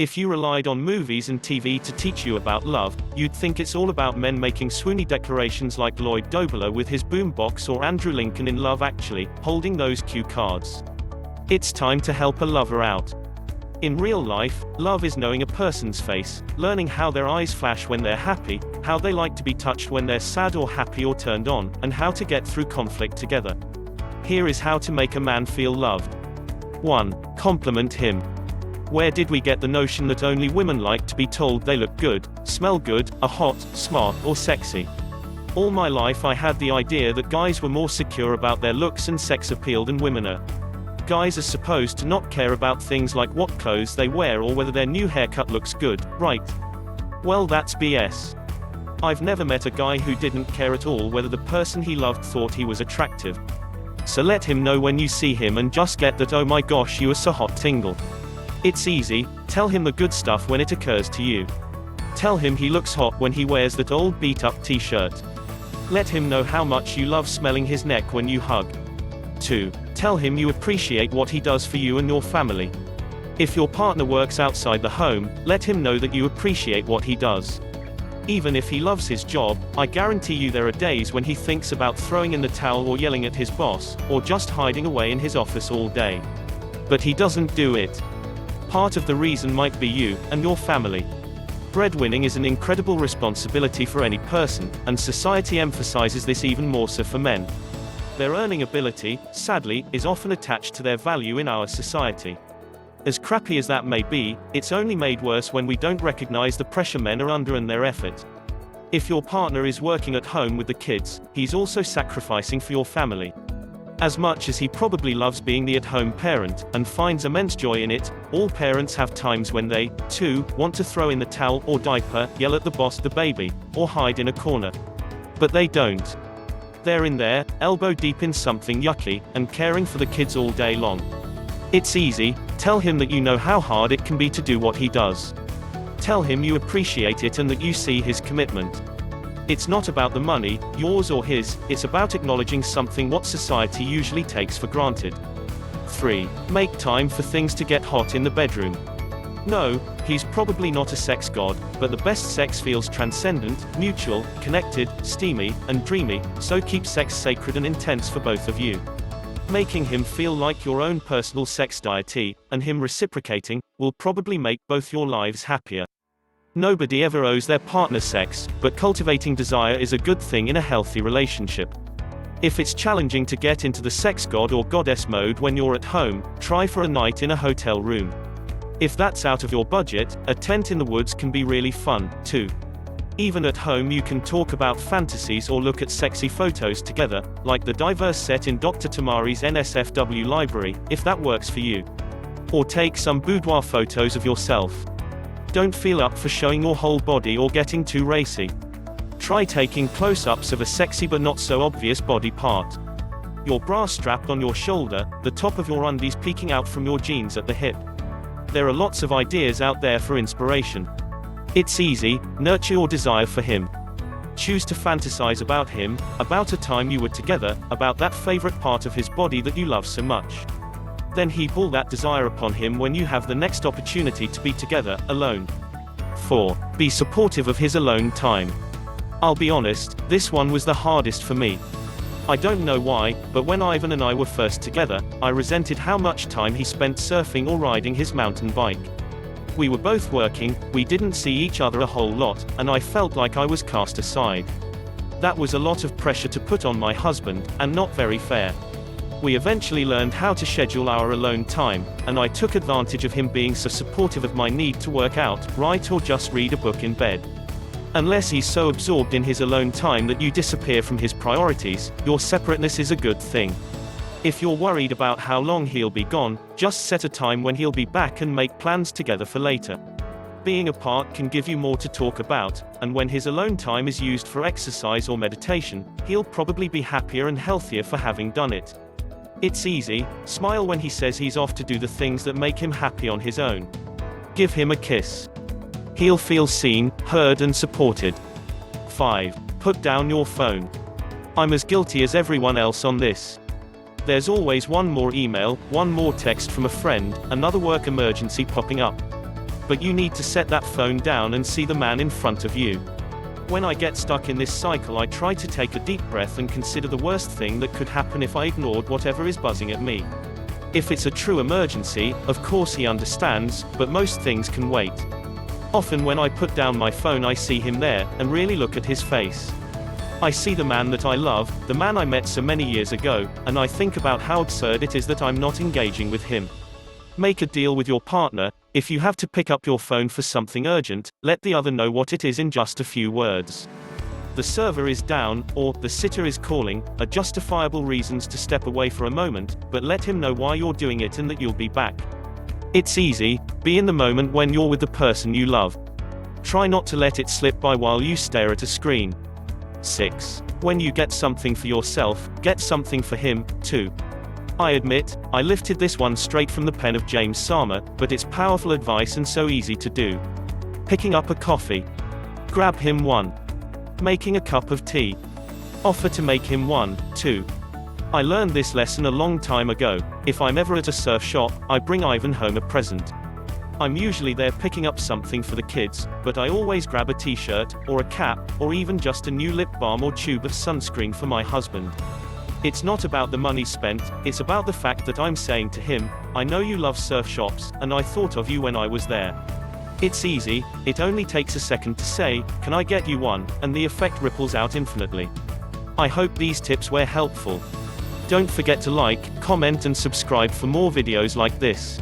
If you relied on movies and TV to teach you about love, you'd think it's all about men making swoony declarations like Lloyd Dobler with his boombox or Andrew Lincoln in Love Actually, holding those cue cards. It's time to help a lover out. In real life, love is knowing a person's face, learning how their eyes flash when they're happy, how they like to be touched when they're sad or happy or turned on, and how to get through conflict together. Here is how to make a man feel loved. 1. Compliment him. Where did we get the notion that only women like to be told they look good, smell good, are hot, smart, or sexy? All my life I had the idea that guys were more secure about their looks and sex appeal than women are. Guys are supposed to not care about things like what clothes they wear or whether their new haircut looks good, right? Well, that's BS. I've never met a guy who didn't care at all whether the person he loved thought he was attractive. So let him know when you see him and just get that "oh my gosh, you are so hot" tingle. It's easy. Tell him the good stuff when it occurs to you. Tell him he looks hot when he wears that old beat-up t-shirt. Let him know how much you love smelling his neck when you hug. 2. Tell him you appreciate what he does for you and your family. If your partner works outside the home, let him know that you appreciate what he does. Even if he loves his job, I guarantee you there are days when he thinks about throwing in the towel or yelling at his boss, or just hiding away in his office all day. But he doesn't do it. Part of the reason might be you and your family. Breadwinning is an incredible responsibility for any person, and society emphasizes this even more so for men. Their earning ability, sadly, is often attached to their value in our society. As crappy as that may be, it's only made worse when we don't recognize the pressure men are under and their effort. If your partner is working at home with the kids, he's also sacrificing for your family. As much as he probably loves being the at-home parent, and finds immense joy in it, all parents have times when they, too, want to throw in the towel or diaper, yell at the boss, the baby, or hide in a corner. But they don't. They're in there, elbow deep in something yucky, and caring for the kids all day long. It's easy. Tell him that you know how hard it can be to do what he does. Tell him you appreciate it and that you see his commitment. It's not about the money, yours or his, it's about acknowledging something what society usually takes for granted. 3. Make time for things to get hot in the bedroom. No, he's probably not a sex god, but the best sex feels transcendent, mutual, connected, steamy, and dreamy, so keep sex sacred and intense for both of you. Making him feel like your own personal sex deity, and him reciprocating, will probably make both your lives happier. Nobody ever owes their partner sex, but cultivating desire is a good thing in a healthy relationship. If it's challenging to get into the sex god or goddess mode when you're at home, try for a night in a hotel room. If that's out of your budget, a tent in the woods can be really fun, too. Even at home you can talk about fantasies or look at sexy photos together, like the diverse set in Dr. Tamari's NSFW library, if that works for you. Or take some boudoir photos of yourself. Don't feel up for showing your whole body or getting too racy. Try taking close-ups of a sexy but not so obvious body part. Your bra strapped on your shoulder, the top of your undies peeking out from your jeans at the hip. There are lots of ideas out there for inspiration. It's easy. Nurture your desire for him. Choose to fantasize about him, about a time you were together, about that favorite part of his body that you love so much. Then heap all that desire upon him when you have the next opportunity to be together, alone. 4. Be supportive of his alone time. I'll be honest, this one was the hardest for me. I don't know why, but when Ivan and I were first together, I resented how much time he spent surfing or riding his mountain bike. We were both working, we didn't see each other a whole lot, and I felt like I was cast aside. That was a lot of pressure to put on my husband, and not very fair. We eventually learned how to schedule our alone time, and I took advantage of him being so supportive of my need to work out, write or just read a book in bed. Unless he's so absorbed in his alone time that you disappear from his priorities, your separateness is a good thing. If you're worried about how long he'll be gone, just set a time when he'll be back and make plans together for later. Being apart can give you more to talk about, and when his alone time is used for exercise or meditation, he'll probably be happier and healthier for having done it. It's easy. Smile when he says he's off to do the things that make him happy on his own. Give him a kiss. He'll feel seen, heard and supported. 5. Put down your phone. I'm as guilty as everyone else on this. There's always one more email, one more text from a friend, another work emergency popping up. But you need to set that phone down and see the man in front of you. When I get stuck in this cycle, I try to take a deep breath and consider the worst thing that could happen if I ignored whatever is buzzing at me. If it's a true emergency, of course he understands, but most things can wait. Often when I put down my phone, I see him there, and really look at his face. I see the man that I love, the man I met so many years ago, and I think about how absurd it is that I'm not engaging with him. Make a deal with your partner. If you have to pick up your phone for something urgent, let the other know what it is in just a few words. The server is down, or the sitter is calling, are justifiable reasons to step away for a moment, but let him know why you're doing it and that you'll be back. It's easy. Be in the moment when you're with the person you love. Try not to let it slip by while you stare at a screen. 6. When you get something for yourself, get something for him, too. I admit, I lifted this one straight from the pen of James Sama, but it's powerful advice and so easy to do. Picking up a coffee. Grab him one. Making a cup of tea. Offer to make him one, too. I learned this lesson a long time ago. If I'm ever at a surf shop, I bring Ivan home a present. I'm usually there picking up something for the kids, but I always grab a t-shirt, or a cap, or even just a new lip balm or tube of sunscreen for my husband. It's not about the money spent, it's about the fact that I'm saying to him, I know you love surf shops, and I thought of you when I was there. It's easy, it only takes a second to say, can I get you one, and the effect ripples out infinitely. I hope these tips were helpful. Don't forget to like, comment and subscribe for more videos like this.